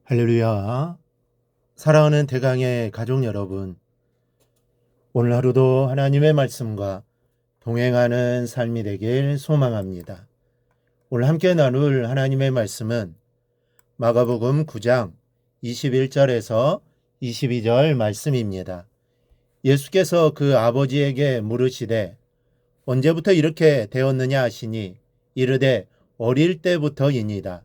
할렐루야. 사랑하는 대강의 가족 여러분, 오늘 하루도 하나님의 말씀과 동행하는 삶이 되길 소망합니다. 오늘 함께 나눌 하나님의 말씀은 마가복음 9장 21절에서 22절 말씀입니다. 예수께서 그 아버지에게 물으시되 언제부터 이렇게 되었느냐 하시니 이르되 어릴 때부터이니이다.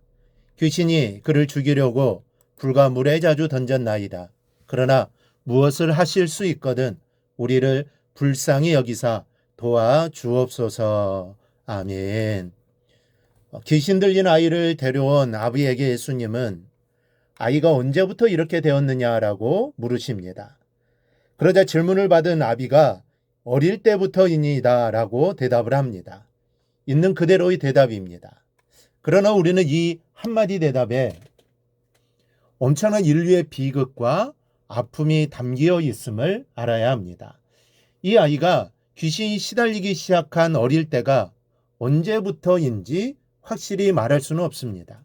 귀신이 그를 죽이려고 불과 물에 자주 던졌나이다. 그러나 무엇을 하실 수 있거든 우리를 불쌍히 여기사 도와 주옵소서. 아멘. 귀신 들린 아이를 데려온 아비에게 예수님은 아이가 언제부터 이렇게 되었느냐라고 물으십니다. 그러자 질문을 받은 아비가 어릴 때부터이니이다 라고 대답을 합니다. 있는 그대로의 대답입니다. 그러나 우리는 이 한마디 대답에 엄청난 인류의 비극과 아픔이 담겨 있음을 알아야 합니다. 이 아이가 귀신이 시달리기 시작한 어릴 때가 언제부터인지 확실히 말할 수는 없습니다.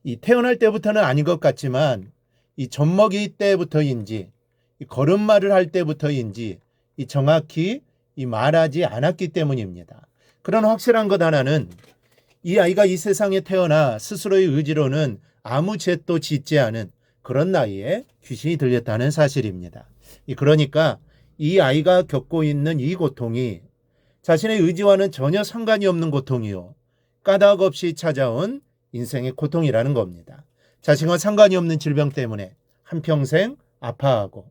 이 태어날 때부터는 아닌 것 같지만 이 젖먹이 때부터인지 이 걸음마를 할 때부터인지 이 정확히 이 말하지 않았기 때문입니다. 그러나 확실한 것 하나는 이 아이가 이 세상에 태어나 스스로의 의지로는 아무 죄도 짓지 않은 그런 나이에 귀신이 들렸다는 사실입니다. 그러니까 이 아이가 겪고 있는 이 고통이 자신의 의지와는 전혀 상관이 없는 고통이요, 까닭 없이 찾아온 인생의 고통이라는 겁니다. 자신과 상관이 없는 질병 때문에 한평생 아파하고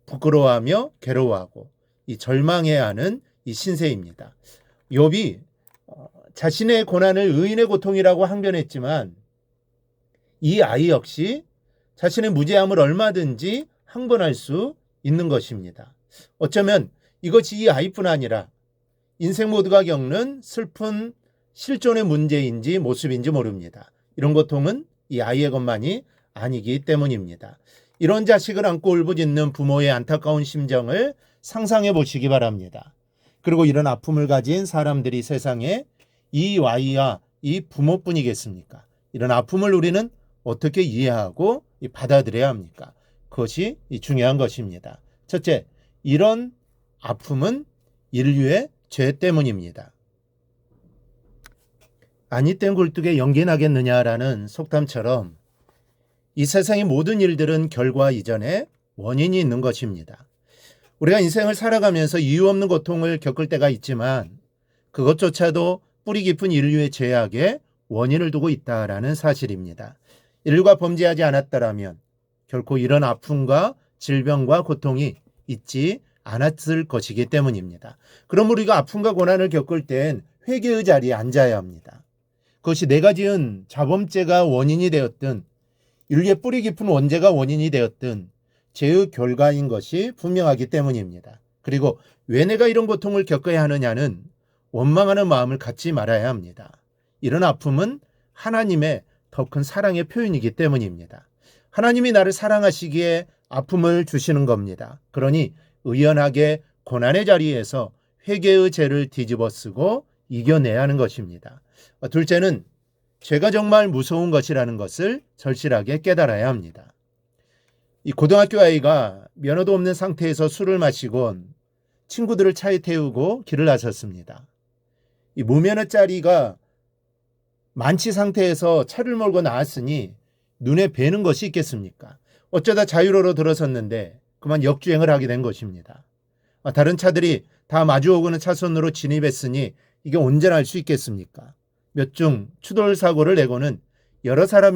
부끄러워하며 괴로워하고 이 절망해야 하는 이 신세입니다. 욥이 자신의 고난을 의인의 고통이라고 항변했지만 이 아이 역시 자신의 무죄함을 얼마든지 항변할 수 있는 것입니다. 어쩌면 이것이 이 아이뿐 아니라 인생 모두가 겪는 슬픈 실존의 문제인지 모습인지 모릅니다. 이런 고통은 이 아이의 것만이 아니기 때문입니다. 이런 자식을 안고 울부짖는 부모의 안타까운 심정을 상상해 보시기 바랍니다. 그리고 이런 아픔을 가진 사람들이 세상에 이 아이와 이 부모뿐이겠습니까? 이런 아픔을 우리는 어떻게 이해하고 받아들여야 합니까? 그것이 중요한 것입니다. 첫째, 이런 아픔은 인류의 죄 때문입니다. 아니 땐 굴뚝에 연기 나겠느냐라는 속담처럼 이 세상의 모든 일들은 결과 이전에 원인이 있는 것입니다. 우리가 인생을 살아가면서 이유 없는 고통을 겪을 때가 있지만 그것조차도 뿌리 깊은 인류의 죄악에 원인을 두고 있다라는 사실입니다. 인류가 범죄하지 않았다라면 결코 이런 아픔과 질병과 고통이 있지 않았을 것이기 때문입니다. 그럼 우리가 아픔과 고난을 겪을 땐 회개의 자리에 앉아야 합니다. 그것이 내가 지은 자범죄가 원인이 되었든 인류의 뿌리 깊은 원죄가 원인이 되었든 죄의 결과인 것이 분명하기 때문입니다. 그리고 왜 내가 이런 고통을 겪어야 하느냐는 원망하는 마음을 갖지 말아야 합니다. 이런 아픔은 하나님의 더 큰 사랑의 표현이기 때문입니다. 하나님이 나를 사랑하시기에 아픔을 주시는 겁니다. 그러니 의연하게 고난의 자리에서 회개의 죄를 뒤집어쓰고 이겨내야 하는 것입니다. 둘째는 죄가 정말 무서운 것이라는 것을 절실하게 깨달아야 합니다. 이 고등학교 아이가 면허도 없는 상태에서 술을 마시곤 친구들을 차에 태우고 길을 나섰습니다. 이 무면허짜리가 만취 상태에서 차를 몰고 나왔으니 눈에 뵈는 것이 있겠습니까? 어쩌다 자유로로 들어섰는데 그만 역주행을 하게 된 것입니다. 다른 차들이 다 마주오고는 차선으로 진입했으니 이게 언제 날 수 있겠습니까? 몇 중 추돌 사고를 내고는 여러 사람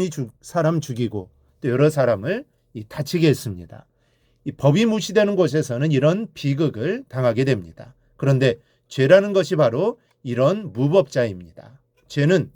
죽이고 또 여러 사람을 다치게 했습니다. 이 법이 무시되는 곳에서는 이런 비극을 당하게 됩니다. 그런데 죄라는 것이 바로 이런 무법자입니다. 죄는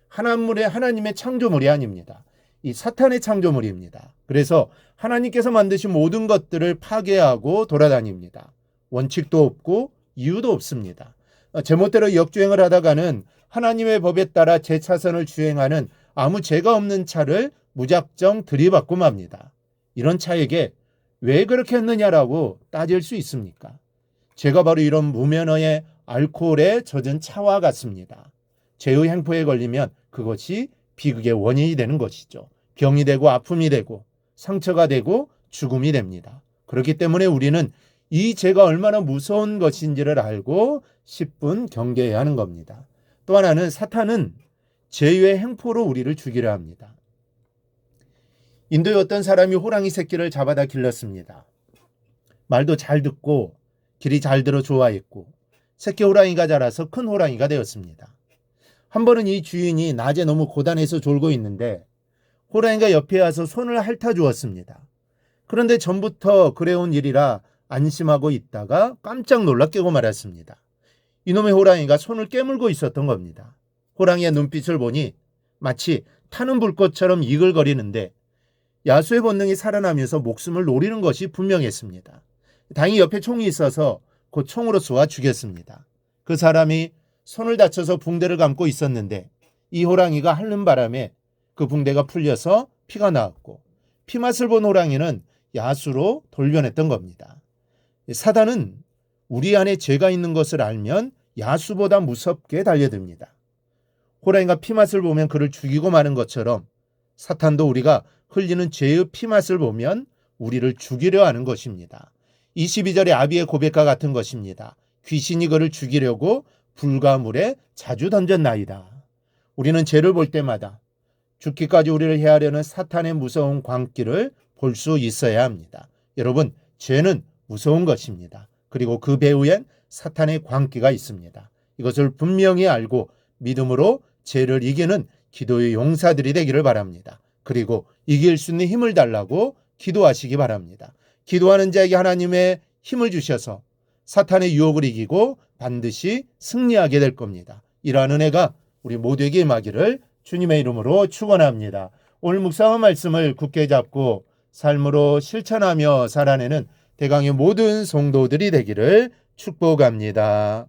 하나님의 창조물이 아닙니다. 이 사탄의 창조물입니다. 그래서 하나님께서 만드신 모든 것들을 파괴하고 돌아다닙니다. 원칙도 없고 이유도 없습니다. 제멋대로 역주행을 하다가는 하나님의 법에 따라 제 차선을 주행하는 아무 죄가 없는 차를 무작정 들이받고 맙니다. 이런 차에게 왜 그렇게 했느냐라고 따질 수 있습니까? 죄가 바로 이런 무면허의 알코올에 젖은 차와 같습니다. 죄의 행포에 걸리면 그것이 비극의 원인이 되는 것이죠. 병이 되고 아픔이 되고 상처가 되고 죽음이 됩니다. 그렇기 때문에 우리는 이 죄가 얼마나 무서운 것인지를 알고 10분 경계해야 하는 겁니다. 또 하나는 사탄은 죄의 행포로 우리를 죽이려 합니다. 인도의 어떤 사람이 호랑이 새끼를 잡아다 길렀습니다. 말도 잘 듣고 길이 잘 들어 좋아했고 새끼 호랑이가 자라서 큰 호랑이가 되었습니다. 한 번은 이 주인이 낮에 너무 고단해서 졸고 있는데 호랑이가 옆에 와서 손을 핥아 주었습니다. 그런데 전부터 그래온 일이라 안심하고 있다가 깜짝 놀라 깨고 말았습니다. 이놈의 호랑이가 손을 깨물고 있었던 겁니다. 호랑이의 눈빛을 보니 마치 타는 불꽃처럼 이글거리는데 야수의 본능이 살아나면서 목숨을 노리는 것이 분명했습니다. 다행히 옆에 총이 있어서 그 총으로 쏘아 죽였습니다. 그 사람이 손을 다쳐서 붕대를 감고 있었는데 이 호랑이가 핥는 바람에 그 붕대가 풀려서 피가 나왔고 피맛을 본 호랑이는 야수로 돌변했던 겁니다. 사단은 우리 안에 죄가 있는 것을 알면 야수보다 무섭게 달려듭니다. 호랑이가 피맛을 보면 그를 죽이고 마는 것처럼 사탄도 우리가 흘리는 죄의 피맛을 보면 우리를 죽이려 하는 것입니다. 22절의 아비의 고백과 같은 것입니다. 귀신이 그를 죽이려고 불과 물에 자주 던졌나이다. 우리는 죄를 볼 때마다 죽기까지 우리를 해하려는 사탄의 무서운 광기를 볼 수 있어야 합니다. 여러분, 죄는 무서운 것입니다. 그리고 그 배후엔 사탄의 광기가 있습니다. 이것을 분명히 알고 믿음으로 죄를 이기는 기도의 용사들이 되기를 바랍니다. 그리고 이길 수 있는 힘을 달라고 기도하시기 바랍니다. 기도하는 자에게 하나님의 힘을 주셔서 사탄의 유혹을 이기고 반드시 승리하게 될 겁니다. 이러한 은혜가 우리 모두에게 임하기를 주님의 이름으로 축원합니다. 오늘 묵상한 말씀을 굳게 잡고 삶으로 실천하며 살아내는 대강의 모든 성도들이 되기를 축복합니다.